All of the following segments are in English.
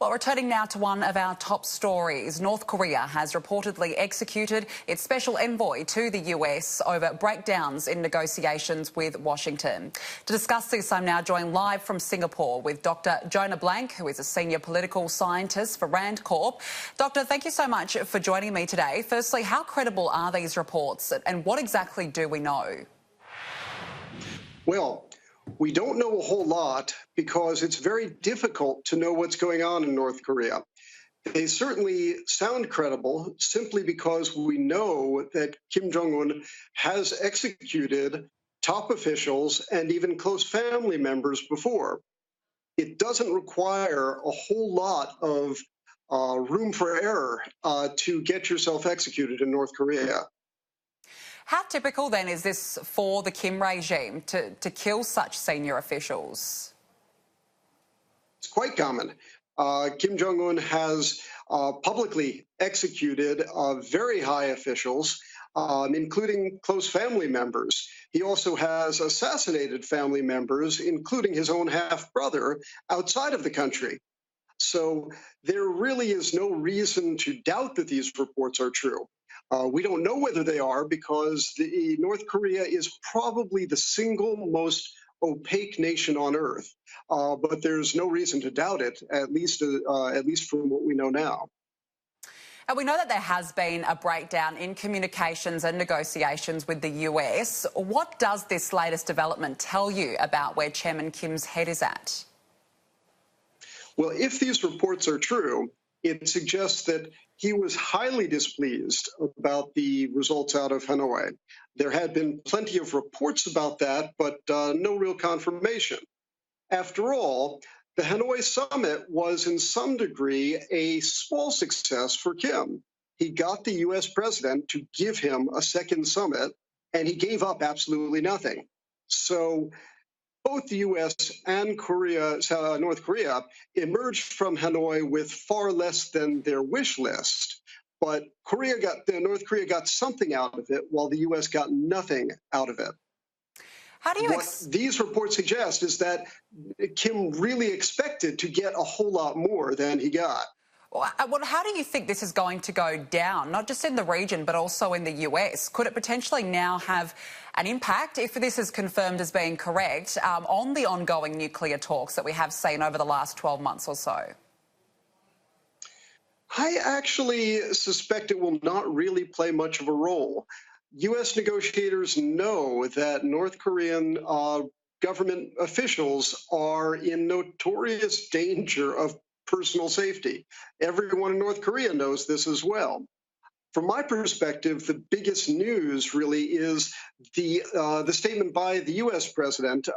Well, returning now to one of our top stories, North Korea has reportedly executed its special envoy to the US over breakdowns in negotiations with Washington. To discuss this, I'm now joined live from Singapore with Dr. Jonah Blank, who is a senior political scientist for Rand Corp. Doctor, thank you so much for joining me today. Firstly, how credible are these reports and what exactly do we know? Well, we don't know a whole lot because it's very difficult to know what's going on in North Korea. They certainly sound credible simply because we know that Kim Jong-un has executed top officials and even close family members before. It doesn't require a whole lot of room for error to get yourself executed in North Korea. How typical then is this for the Kim regime to kill such senior officials? It's quite common. Kim Jong-un has publicly executed very high officials, including close family members. He also has assassinated family members, including his own half-brother, outside of the country. So there really is no reason to doubt that these reports are true. We don't know whether they are because North Korea is probably the single most opaque nation on earth, but there's no reason to doubt it, at least from what we know now. And we know that there has been a breakdown in communications and negotiations with the US. What does this latest development tell you about where Chairman Kim's head is at? Well, if these reports are true, it suggests that he was highly displeased about the results out of Hanoi. There had been plenty of reports about that, but no real confirmation. After all, the Hanoi summit was in some degree a small success for Kim. He got the U.S. president to give him a second summit, and he gave up absolutely nothing. So both the U.S. and North Korea emerged from Hanoi with far less than their wish list. But North Korea got something out of it, while the U.S. got nothing out of it. What these reports suggest is that Kim really expected to get a whole lot more than he got. Well, how do you think this is going to go down, not just in the region, but also in the US? Could it potentially now have an impact, if this is confirmed as being correct, on the ongoing nuclear talks that we have seen over the last 12 months or so? I actually suspect it will not really play much of a role. U.S. negotiators know that North Korean government officials are in notorious danger of personal safety. Everyone in North Korea knows this as well. From my perspective, the biggest news really is the statement by the U.S. president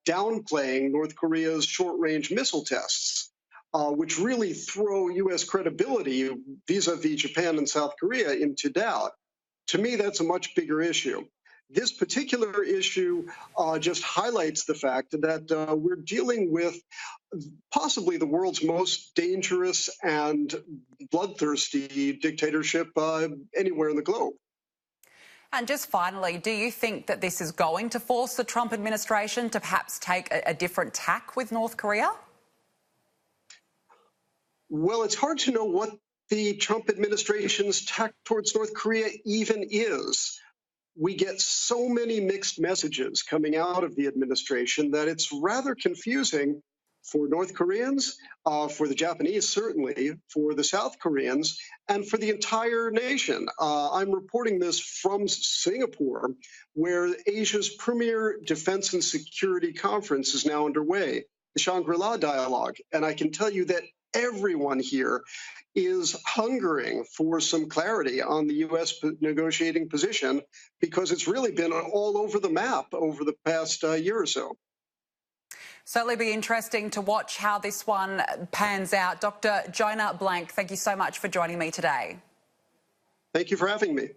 downplaying North Korea's short-range missile tests, which really throw U.S. credibility vis-a-vis Japan and South Korea into doubt. To me, that's a much bigger issue. This particular issue just highlights the fact that we're dealing with possibly the world's most dangerous and bloodthirsty dictatorship anywhere in the globe. And just finally, do you think that this is going to force the Trump administration to perhaps take a different tack with North Korea? Well, it's hard to know what the Trump administration's tack towards North Korea even is. We get so many mixed messages coming out of the administration that it's rather confusing for North Koreans, for the Japanese certainly, for the South Koreans, and for the entire nation. I'm reporting this from Singapore, where Asia's premier defense and security conference is now underway, the Shangri-La Dialogue. And I can tell you that everyone here is hungering for some clarity on the U.S. negotiating position because it's really been all over the map over the past year or so. Certainly be interesting to watch how this one pans out. Dr. Jonah Blank, thank you so much for joining me today. Thank you for having me.